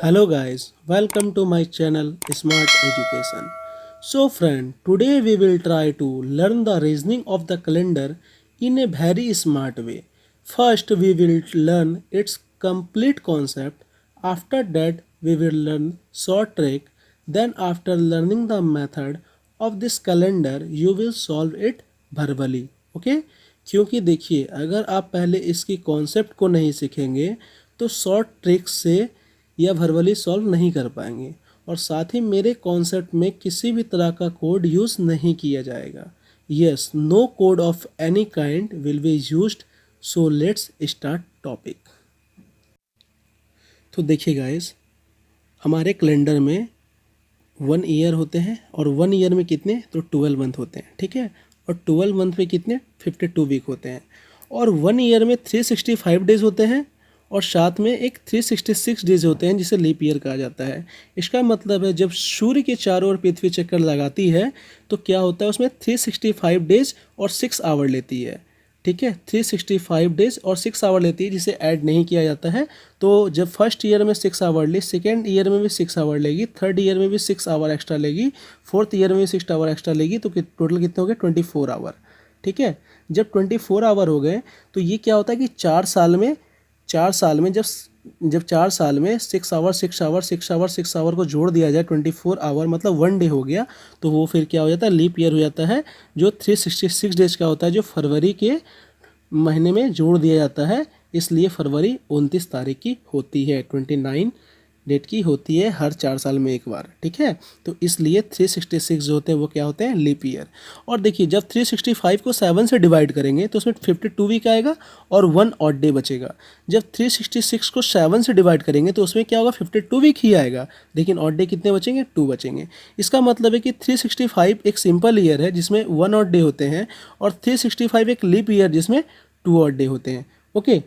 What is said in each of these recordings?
Hello guys, welcome to my channel Smart Education. So friend, today we will try to learn the reasoning of the calendar in a very smart way. First we will learn its complete concept. After that we will learn short trick. Then after learning the method of this calendar you will solve it verbally. Okay? क्योंकि देखिए अगर आप पहले इसकी concept को नहीं सीखेंगे तो शॉर्ट ट्रिक्स से या वर्बली सॉल्व नहीं कर पाएंगे और साथ ही मेरे कॉन्सेप्ट में किसी भी तरह का कोड यूज़ नहीं किया जाएगा. Yes, no code of any kind will be used. So let's start topic. तो देखिए गाइस, हमारे कैलेंडर में 1 ईयर होते हैं और 1 ईयर में कितने तो 12 मंथ होते हैं. ठीक है, और 12 मंथ में कितने 52 वीक होते हैं और 1 ईयर में 365 डेज होते हैं और साथ में एक 366 डेज होते हैं जिसे लीप ईयर कहा जाता है. इसका मतलब है जब सूर्य के चारों ओर पृथ्वी चक्कर लगाती है तो क्या होता है उसमें 365 डेज और 6 आवर लेती है. ठीक है, 365 डेज और 6 आवर लेती है जिसे ऐड नहीं किया जाता है. तो जब फर्स्ट ईयर में 6 आवर ली, सेकेंड ईयर में भी 6 आवर लेगी, थर्ड ईयर में भी 6 आवर एक्स्ट्रा लेगी, फोर्थ ईयर में भी 6 आवर एक्स्ट्रा लेगी, तो टोटल कितने हो गए 24 आवर. ठीक है, जब 24 आवर हो गए तो ये क्या होता है कि 4 साल में जब 4 साल में 6 आवर 6 आवर 6 आवर 6 आवर को जोड़ दिया जाए 24 आवर मतलब 1 डे हो गया, तो वो फिर क्या हो जाता है लीप ईयर हो जाता है जो 366 डेज का होता है, जो फरवरी के महीने में जोड़ दिया जाता है. इसलिए फरवरी 29 तारीख की होती है, 29 डेट की होती है हर 4 साल में एक बार. ठीक है, तो इसलिए 366 जो होते हैं वो क्या होते हैं लीप ईयर. और देखिए जब 365 को 7 से डिवाइड करेंगे तो उसमें 52 वीक आएगा और 1 ऑड डे बचेगा. जब 366 को 7 से डिवाइड करेंगे तो उसमें क्या होगा 52 वीक ही आएगा, लेकिन ऑड डे कितने बचेंगे 2 बचेंगे. इसका मतलब है कि 365 एक सिंपल ईयर है जिसमें 1 ऑड डे होते हैं और 365 एक लीप ईयर जिसमें 2 ऑड डे होते हैं. ओके,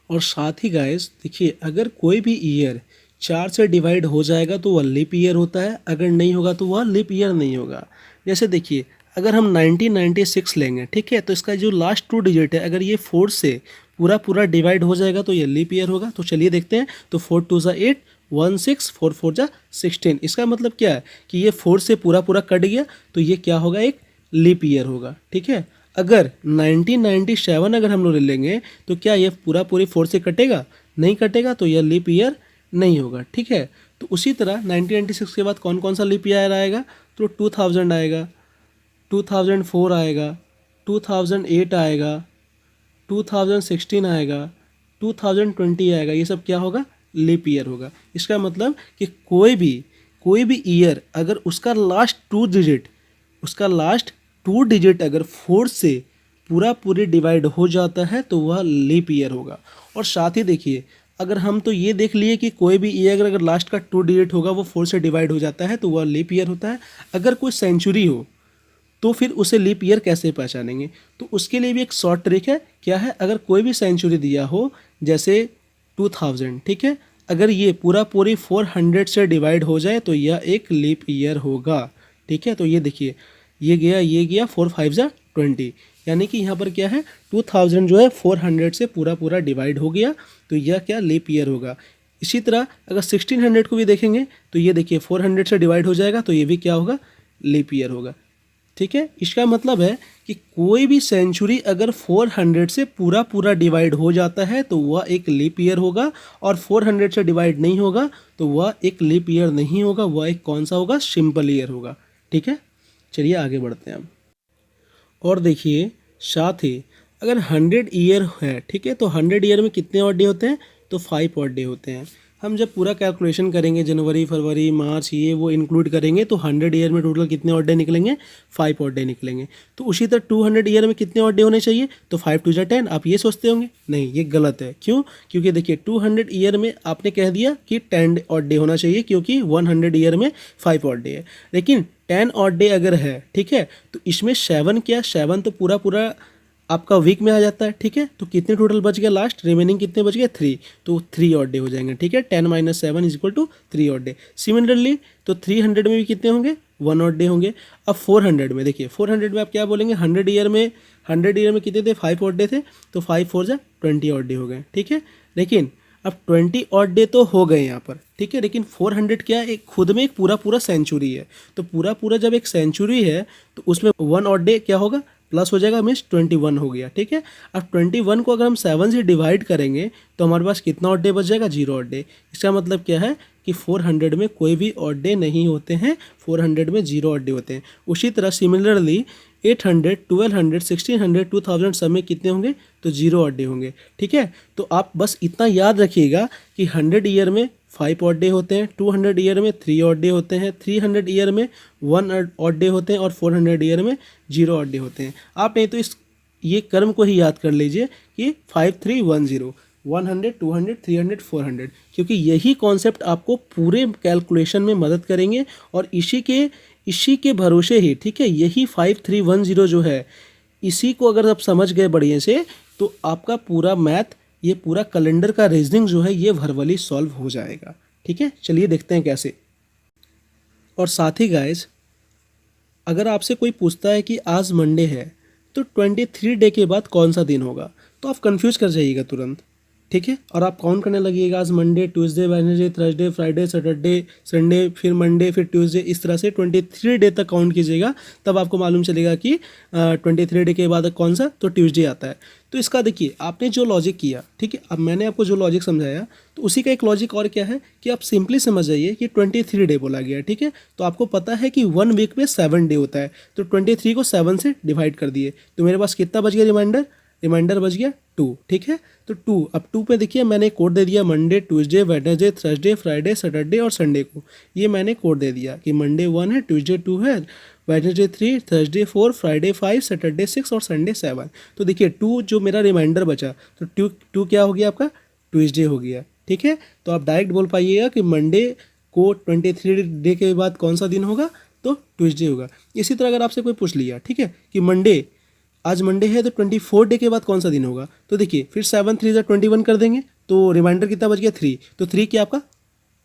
और साथ ही गाइस देखिए अगर कोई भी ईयर 4 से डिवाइड हो जाएगा तो वह लीप ईयर होता है, अगर नहीं होगा तो वह लीप ईयर नहीं होगा. जैसे देखिए अगर हम 1996 लेंगे, ठीक है, तो इसका जो लास्ट 2 डिजिट है अगर ये 4 से पूरा डिवाइड हो जाएगा तो ये लीप ईयर होगा. तो चलिए देखते हैं. तो 4 2 ज़ा 8, 1 6, 4 4 ज़ा 16. इसका मतलब क्या है कि ये 4 से पूरा कट गया तो ये क्या होगा एक लीप ईयर होगा. ठीक है, अगर 1997 अगर हम लोग ले लेंगे तो क्या ये पूरी 4 से कटेगा, नहीं कटेगा, तो यह लीप ईयर नहीं होगा. ठीक है, तो उसी तरह 1996 के बाद कौन कौन सा लीप ईयर आएगा तो 2000 आएगा, 2004 आएगा, 2008 आएगा, 2016 आएगा, 2020 आएगा. ये सब क्या होगा लीप ईयर होगा. इसका मतलब कि कोई भी ईयर अगर उसका लास्ट 2 डिजिट अगर 4 से पूरी डिवाइड हो जाता है तो वह लीप ईयर होगा. और साथ ही देखिए अगर हम तो ये देख लिए कि कोई भी ईयर अगर लास्ट का 2 डिजिट होगा वो 4 से डिवाइड हो जाता है तो वह लीप ईयर होता है. अगर कोई सेंचुरी हो तो फिर उसे लीप ईयर कैसे पहचानेंगे, तो उसके लिए भी एक शॉर्ट ट्रिक है. क्या है, अगर कोई भी सेंचुरी दिया हो जैसे 2000, ठीक है, अगर ये पूरी 400 से डिवाइड हो जाए तो यह एक लीप ईयर होगा. ठीक है, तो ये देखिए ये गया 4 5 ज़ा 20, यानी कि यहाँ पर क्या है 2000 जो है 400 से पूरा डिवाइड हो गया तो यह क्या लीप ईयर होगा. इसी तरह अगर 1600 को भी देखेंगे तो ये देखिए 400 से डिवाइड हो जाएगा तो ये भी क्या होगा लीप ईयर होगा. ठीक है, इसका मतलब है कि कोई भी सेंचुरी अगर 400 से पूरा डिवाइड हो जाता है तो वह एक लीप ईयर होगा और 400 से डिवाइड नहीं होगा तो वह एक लीप ईयर नहीं होगा, वह एक कौन सा होगा सिंपल ईयर होगा. ठीक है, चलिए आगे बढ़ते हैं अब. और देखिए साथ ही अगर 100 ईयर है, ठीक है, तो 100 ईयर में कितने ऑड डे होते हैं तो 5 ऑड डे होते हैं. हम जब पूरा कैलकुलेशन करेंगे जनवरी फरवरी मार्च ये वो इंक्लूड करेंगे तो 100 ईयर में टोटल कितने ऑड डे निकलेंगे 5 ऑड डे निकलेंगे. तो उसी तरह 200 ईयर में कितने ऑड डे होने चाहिए तो 5 2 ज़ा 10. आप ये सोचते होंगे नहीं, ये गलत है. क्यों, क्योंकि देखिए 200 ईयर में आपने कह दिया कि 10 ऑड डे होना चाहिए क्योंकि 100 ईयर में 5 ऑड डे है, लेकिन 10 ऑड डे अगर है, ठीक है, तो इसमें 7 तो पूरा आपका वीक में आ जाता है. ठीक है, तो कितने टोटल बच गया लास्ट रिमेनिंग कितने बच गए 3, तो 3 ऑड डे हो जाएंगे. ठीक है, 10 - 7 = 3 ऑड डे. सिमिलरली तो 300 में भी कितने होंगे 1 ऑड डे होंगे. अब 400 में देखिए 400 में आप क्या बोलेंगे 100 ईयर में कितने थे 5 ऑड डे थे तो 5 4 ज़ा 20 ऑड डे हो गए. ठीक है, लेकिन अब 20 ऑड डे तो हो गए यहाँ पर, ठीक है, लेकिन 400 क्या है, एक खुद में एक पूरा पूरा सेंचुरी है। तो पूरा पूरा जब एक सेंचुरी है तो उसमें 1 ऑड डे क्या होगा, प्लस हो जाएगा, मीन्स 21 हो गया, ठीक है। अब 21 को अगर हम 7 से डिवाइड करेंगे तो हमारे पास कितना ऑड डे बच जाएगा, 0 ऑड डे। इसका मतलब क्या है कि 400 में कोई भी ऑड डे नहीं होते हैं, 400 में 0 ऑड डे होते हैं। उसी तरह सिमिलरली 800, 1200, 1600, 2000 सब में कितने होंगे, तो 0 ऑड डे होंगे, ठीक है। तो आप बस इतना याद रखिएगा कि 100 ईयर में 5 ऑड डे होते हैं, 200 ईयर में 3 ऑड डे होते हैं, 300 ईयर में 1 ऑड डे होते हैं और 400 ईयर में 0 ऑड डे होते हैं। आप नहीं तो ये क्रम को ही याद कर लीजिए कि 5310, 100, 200, 300, 400, क्योंकि यही कॉन्सेप्ट आपको पूरे कैलकुलेशन में मदद करेंगे और इसी के भरोसे ही, ठीक है, यही 5310 जो है, इसी को अगर आप समझ गए बढ़िया से तो आपका पूरा मैथ, ये पूरा कैलेंडर का रीजनिंग जो है ये वर्बली सॉल्व हो जाएगा, ठीक है। चलिए देखते हैं कैसे। और साथ ही गाइज, अगर आपसे कोई पूछता है कि आज मंडे है तो 23 डे के बाद कौन सा दिन होगा, तो आप कंफ्यूज कर जाइएगा तुरंत, ठीक है। और आप काउंट करने लगिएगा, आज Monday, Tuesday, Wednesday, Thursday, Friday, Saturday, Sunday, फिर मंडे, फिर ट्यूसडे, इस तरह से 23 डे तक काउंट कीजिएगा, तब आपको मालूम चलेगा कि 23 डे के बाद कौन सा, तो ट्यूसडे आता है। तो इसका देखिए, आपने जो लॉजिक किया, ठीक है, अब मैंने आपको जो लॉजिक समझाया तो उसी का एक लॉजिक और क्या है कि आप सिंपली समझ जाइए कि 23 डे बोला गया, ठीक है। तो आपको पता है कि 1 वीक में 7 डे होता है, तो 23 को 7 से डिवाइड कर दिए, तो मेरे पास कितना बच गया, रिमाइंडर बच गया 2, ठीक है। तो 2, अब 2 पे देखिए मैंने कोड दे दिया Monday, Tuesday, Wednesday, Thursday, Friday, Saturday और संडे को, ये मैंने कोड दे दिया कि मंडे 1 है, ट्यूसडे 2 है, वेडनेसडे 3, थर्सडे 4, फ्राइडे 5, सैटरडे 6 और संडे 7। तो देखिए 2 जो मेरा रिमाइंडर बचा, तो 2 क्या हो गया आपका, ट्यूसडे हो गया, ठीक है। तो आप डायरेक्ट बोल पाइएगा कि मंडे को 23 डे के बाद कौन सा दिन होगा, तो ट्यूसडे होगा। इसी तरह अगर आपसे कोई पूछ लिया, ठीक है, कि आज मंडे है तो 24 डे के बाद कौन सा दिन होगा, तो देखिए फिर 7 3 21 कर देंगे, तो रिमाइंडर कितना बच गया, 3, तो 3 क्या आपका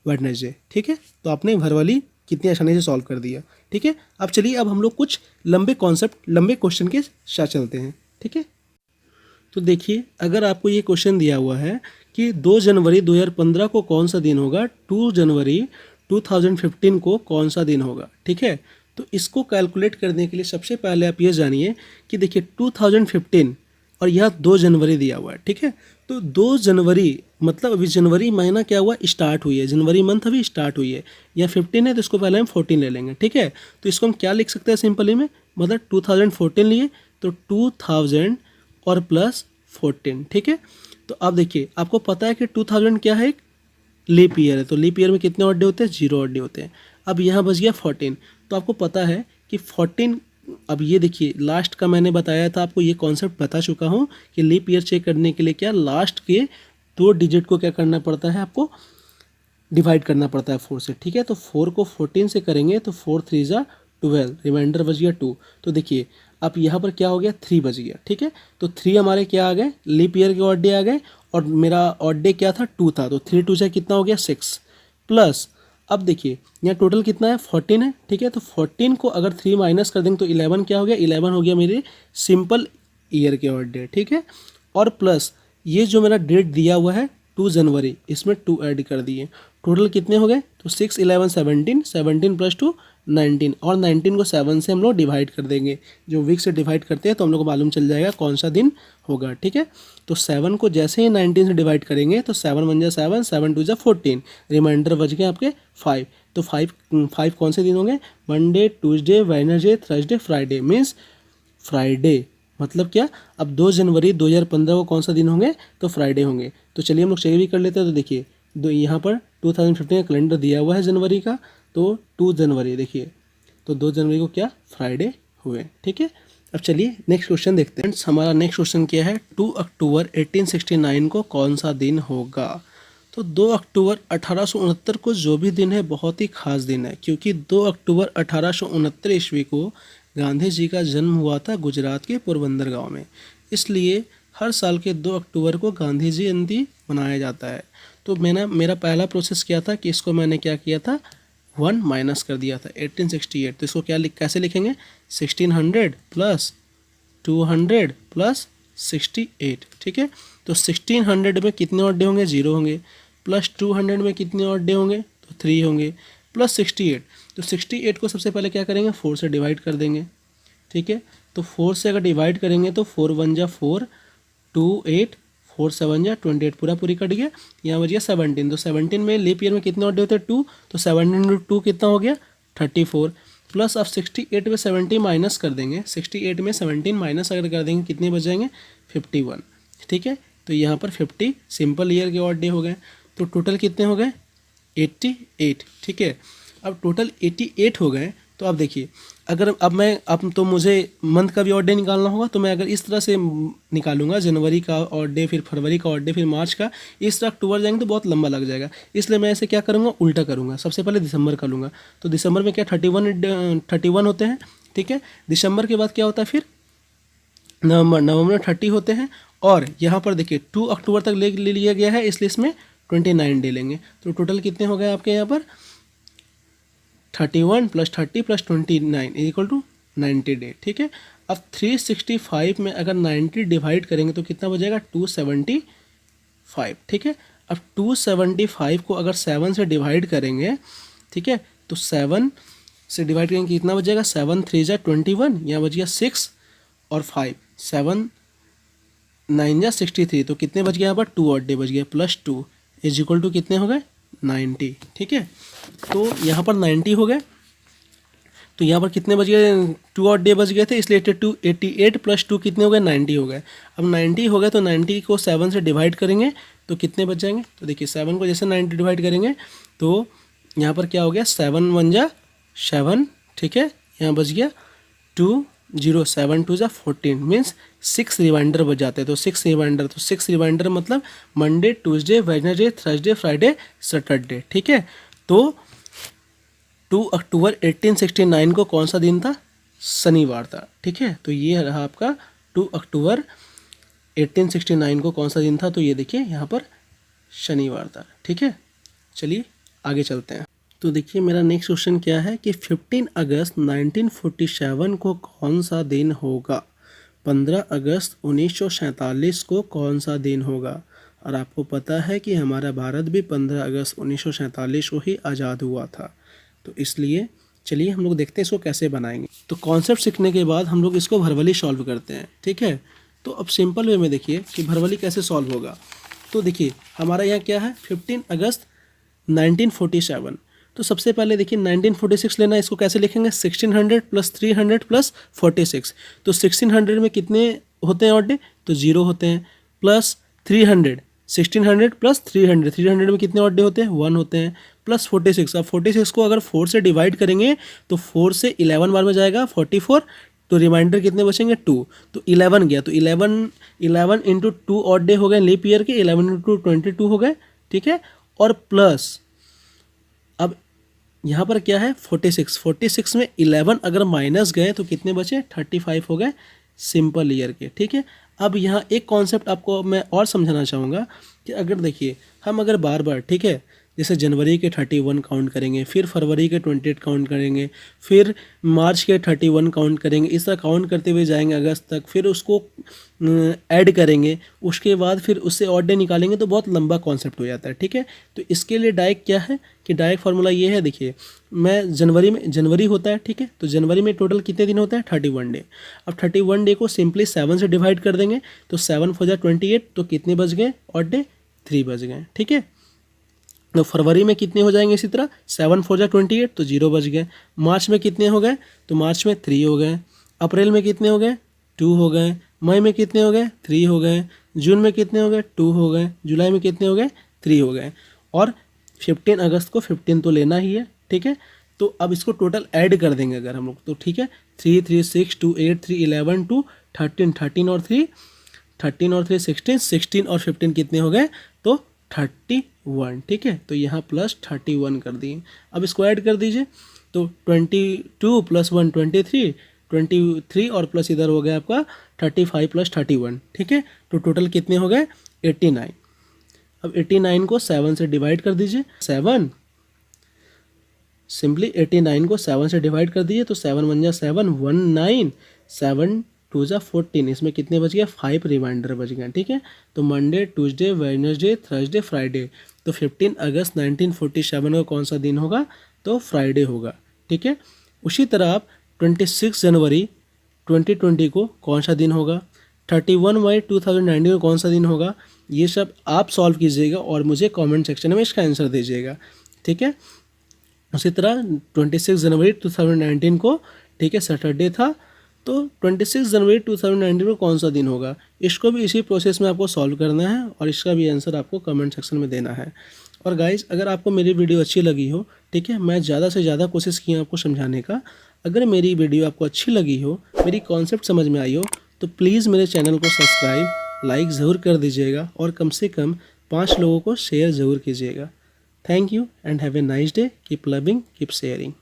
वेडनेसडे, ठीक है। तो आपने वर्बली कितनी आसानी से सॉल्व कर दिया, ठीक है। अब चलिए, अब हम लोग कुछ लंबे कॉन्सेप्ट, लंबे क्वेश्चन के साथ चलते हैं, ठीक है। तो देखिए, अगर आपको ये क्वेश्चन दिया हुआ है कि 2 जनवरी 2015 को कौन सा दिन होगा, 2 जनवरी 2015 को कौन सा दिन होगा, ठीक है। तो इसको कैलकुलेट करने के लिए सबसे पहले आप ये जानिए कि देखिए 2015 और यह 2 जनवरी दिया हुआ है, ठीक है। तो 2 जनवरी मतलब अभी जनवरी महीना क्या हुआ, स्टार्ट हुई है, जनवरी मंथ अभी स्टार्ट हुई है, या 15 है तो इसको पहले हम 14 ले लेंगे, ठीक है। तो इसको हम क्या लिख सकते हैं सिंपली में, मतलब 2014 लिए तो 2000 और प्लस 14, ठीक है। तो अब देखिए, आपको पता है कि 2000 क्या है, एक लीप ईयर है, तो लीप ईयर में कितने ऑड डे होते हैं, 0 ऑड डे होते हैं। अब यहाँ बच गया 14, तो आपको पता है कि 14, अब ये देखिए लास्ट का मैंने बताया था आपको, ये कॉन्सेप्ट बता चुका हूँ कि लीप ईयर चेक करने के लिए क्या, लास्ट के 2 डिजिट को क्या करना पड़ता है, आपको डिवाइड करना पड़ता है 4 से, ठीक है। तो 4 को 14 से करेंगे तो 4 3 जा 12, रिमाइंडर बच गया 2। तो देखिए अब यहाँ पर क्या हो गया, 3 बच गया, ठीक है। तो 3 हमारे क्या आ गए, लीप ईयर के ऑड डे आ गए, और मेरा ऑड डे क्या था, 2 था, तो 3 2 से कितना हो गया, 6 प्लस, अब देखिए यहाँ टोटल कितना है, 14 है, ठीक है। तो 14 को अगर 3 माइनस कर देंगे तो 11 क्या हो गया, 11 हो गया मेरे सिंपल ईयर के ऑड डे, ठीक है। और प्लस ये जो मेरा डेट दिया हुआ है 2 जनवरी, इसमें 2 ऐड कर दिए, टोटल कितने हो गए, तो 6 11 17, 17 प्लस 2 19, और 19 को 7 से हम लोग डिवाइड कर देंगे, जो वीक से डिवाइड करते हैं तो हम लोग को मालूम चल जाएगा कौन सा दिन होगा, ठीक है। तो 7 को जैसे ही 19 से डिवाइड करेंगे तो 7 1 जा 7, 7 2 जा 14, रिमाइंडर बच गए आपके 5। तो 5 कौन से दिन होंगे, Monday, Tuesday, Wednesday, Thursday, Friday, means Friday, मतलब क्या, अब 2 जनवरी 2015 को कौन सा दिन होंगे, तो फ्राइडे होंगे। तो चलिए हम लोग चेक भी कर लेते हैं। तो देखिए यहाँ पर 2015 का कैलेंडर दिया हुआ है जनवरी का, तो 2 जनवरी देखिए, तो 2 जनवरी को क्या, फ्राइडे हुए, ठीक है। अब चलिए नेक्स्ट क्वेश्चन देखते हैं। हमारा नेक्स्ट क्वेश्चन क्या है, 2 अक्टूबर 1869 को कौन सा दिन होगा। तो 2 अक्टूबर 1869 को जो भी दिन है बहुत ही खास दिन है, क्योंकि 2 अक्टूबर 1869 ईस्वी को गांधी जी का जन्म हुआ था गुजरात के पोरबंदर गांव में, इसलिए हर साल के 2 अक्टूबर को गांधी जयंती मनाया जाता है। तो मेरा पहला प्रोसेस क्या था कि इसको मैंने क्या किया था, 1 माइनस कर दिया था 1868, तो इसको कैसे लिखेंगे, 1600 प्लस 200 प्लस 68, ठीक है। तो 1600 में कितने ऑड डे होंगे, 0 होंगे, प्लस 200 में कितने ऑड डे होंगे, तो 3 होंगे, प्लस 68। तो 68 को सबसे पहले क्या करेंगे, 4 से डिवाइड कर देंगे, ठीक है। तो 4 से अगर डिवाइड करेंगे तो 4 1 जा 4, 2 8, 4 7 जा 28, पूरा पूरी कट गया। यहाँ बच गया 17। तो 17 में लीप ईयर में कितने ऑड डे होते हैं, 2, तो 17 × 2 कितना हो गया, 34, प्लस अब 68 में 70 माइनस कर देंगे, 68 में 17 माइनस अगर कर देंगे कितने बच जाएंगे, 51, ठीक है। तो यहाँ पर 50 सिंपल ईयर के ऑड डे हो गए। तो टोटल कितने हो गए, 88, ठीक है। अब टोटल 88 हो गए। तो अब देखिए, अगर अब तो मुझे मंथ का भी ऑड डे निकालना होगा, तो मैं अगर इस तरह से निकालूंगा, जनवरी का ऑड डे, फिर फरवरी का ऑड डे, फिर मार्च का, इस तरह अक्टूबर जाएंगे तो बहुत लंबा लग जाएगा। इसलिए मैं ऐसे क्या करूँगा, उल्टा करूँगा, सबसे पहले दिसंबर का लूँगा। तो दिसंबर में क्या 31 होते हैं, ठीक है। दिसंबर के बाद क्या होता है, फिर नवंबर में 30 होते हैं। और यहाँ पर देखिए 2 अक्टूबर तक ले लिया गया है, इसलिए इसमें 29 डे लेंगे। तो टोटल कितने हो गए आपके यहाँ पर, 31 + 30 + 29 = 90 डे, ठीक है। अब 365 में अगर 90 डिवाइड करेंगे तो कितना बचेगा, 275, ठीक है। अब 275 को अगर 7 से डिवाइड करेंगे, ठीक है, तो 7 से डिवाइड करेंगे कितना बचेगा, 7 3 जा 21, यहाँ बच गया 6 और 5, 7 9 जा 63, तो कितने बच गए यहाँ पर, 2 ऑड डे बच गए, प्लस 2 = कितने हो गए, 90, ठीक है। तो यहाँ पर 90 हो गए। तो यहाँ पर कितने बच गए, 2 ऑड डे बच गए थे, इसलिए 88 + 2 कितने हो गए, 90 हो गए। अब 90 हो गए तो 90 को 7 से डिवाइड करेंगे तो कितने बच जाएंगे, तो देखिए 7 को जैसे 90 डिवाइड करेंगे तो यहाँ पर क्या हो गया, 7 1 जा 7, ठीक है। यहाँ बच गया 2 0, 7 2 जा 14, मीन्स 6 रिमाइंडर बच जाते हैं। तो 6 रिमाइंडर, तो 6 रिमाइंडर मतलब Monday, Tuesday, Wednesday, Thursday, Friday, Saturday, ठीक है। तो 2 अक्टूबर 1869 को कौन सा दिन था, शनिवार था, ठीक है। तो ये रहा आपका 2 अक्टूबर 1869 को कौन सा दिन था, तो ये देखिए यहाँ पर शनिवार था, ठीक है। चलिए आगे चलते हैं। तो देखिए मेरा नेक्स्ट क्वेश्चन क्या है कि 15 अगस्त 1947 को कौन सा दिन होगा, 15 अगस्त 1947 को कौन सा दिन होगा। और आपको पता है कि हमारा भारत भी 15 अगस्त 1947 को ही आज़ाद हुआ था। तो इसलिए चलिए हम लोग देखते हैं इसको कैसे बनाएंगे। तो कॉन्सेप्ट सीखने के बाद हम लोग इसको भरवली सॉल्व करते हैं, ठीक है। तो अब सिंपल वे में देखिए कि भरवली कैसे सॉल्व होगा। तो देखिए हमारा यहाँ क्या है, 15 अगस्त 1947। तो सबसे पहले देखिए 1946 लेना है, इसको कैसे लिखेंगे, 1600 + 300 + 46। तो 1600 में कितने होते हैं ऑड डे, तो 0 होते हैं, प्लस 300, 1600 + 300, 300 में कितने ऑड डे होते हैं, 1 होते हैं, प्लस 46। अब 46 को अगर 4 से डिवाइड करेंगे तो 4 से 11 बार में जाएगा 44, तो रिमाइंडर कितने बचेंगे, 2। तो 11 गया, तो 11 × 2 ऑड डे हो गए लीप ईयर के, 11 × 2 22 हो गए, ठीक है। और प्लस अब यहाँ पर क्या है, 46 में 11 अगर माइनस गए तो कितने बचे, 35 हो गए सिंपल ईयर के, ठीक है। अब यहाँ एक कॉन्सेप्ट आपको मैं और समझाना चाहूँगा कि अगर देखिए हम अगर बार बार, ठीक है, जैसे जनवरी के 31 काउंट करेंगे, फिर फरवरी के 28 काउंट करेंगे, फिर मार्च के 31 काउंट करेंगे, इस तरह काउंट करते हुए जाएंगे अगस्त तक, फिर उसको ऐड करेंगे, उसके बाद फिर उससे ऑड डे निकालेंगे, तो बहुत लंबा कॉन्सेप्ट हो जाता है, ठीक है। तो इसके लिए डायरेक्ट क्या है कि डायरेक्ट फार्मूला ये है, देखिए मैं जनवरी होता है, ठीक है। तो जनवरी में टोटल कितने दिन होते हैं, 31 डे। अब 31 डे को सिंपली 7 से डिवाइड कर देंगे, तो 7 4 जा 28, तो कितने बच गए ऑड डे, 3 बच गए, ठीक है। तो फरवरी में कितने हो जाएंगे इसी तरह, 7 4 जा 28, तो 0 बच गए। मार्च में कितने हो गए, तो मार्च में 3 हो गए। अप्रैल में कितने हो गए, 2 हो गए। मई में कितने हो गए, 3 हो गए। जून में कितने हो गए, 2 हो गए। जुलाई में कितने हो गए, 3 हो गए। और 15 अगस्त को 15 तो लेना ही है, ठीक है। तो अब इसको टोटल ऐड कर देंगे अगर हम लोग, तो ठीक है, 3 3 6 2 8 3 11 2 13 13 और 3 16 16 और 15 कितने हो गए, तो 31, ठीक है। तो यहाँ प्लस 31 कर दिए। अब इसको ऐड कर दीजिए, तो 22 + 1 23, 23 और प्लस इधर हो गया आपका 35 + 31, ठीक है। तो टोटल कितने हो गए, 89। अब 89 को 7 से डिवाइड कर दीजिए, 7 सिंपली 89 को 7 से डिवाइड कर दीजिए, तो 7 1 जा 7 19, 7 2 ज़ा 14, इसमें कितने बच गए 5 रिमाइंडर बच गए, ठीक है। तो Monday, Tuesday, Wednesday, Thursday, Friday, तो 15 अगस्त 1947 को कौन सा दिन होगा, तो फ्राइडे होगा, ठीक है। उसी तरह आप 26 जनवरी 2020 को कौन सा दिन होगा, 31 मई 2019 को कौन सा दिन होगा, ये सब आप सॉल्व कीजिएगा और मुझे कमेंट सेक्शन में इसका आंसर दीजिएगा, ठीक है। उसी तरह 26 जनवरी 2019 को, ठीक है, सैटरडे था, तो 26 जनवरी 2019 को कौन सा दिन होगा, इसको भी इसी प्रोसेस में आपको सॉल्व करना है और इसका भी आंसर आपको कमेंट सेक्शन में देना है। और गाइस, अगर आपको मेरी वीडियो अच्छी लगी हो, ठीक है, मैं ज़्यादा से ज़्यादा कोशिश की आपको समझाने का। अगर मेरी वीडियो आपको अच्छी लगी हो, मेरी कॉन्सेप्ट समझ में आई हो, तो प्लीज़ मेरे चैनल को सब्सक्राइब, लाइक ज़रूर कर दीजिएगा और कम से कम 5 लोगों को शेयर ज़रूर कीजिएगा। Thank you and have a nice day. Keep loving, keep sharing.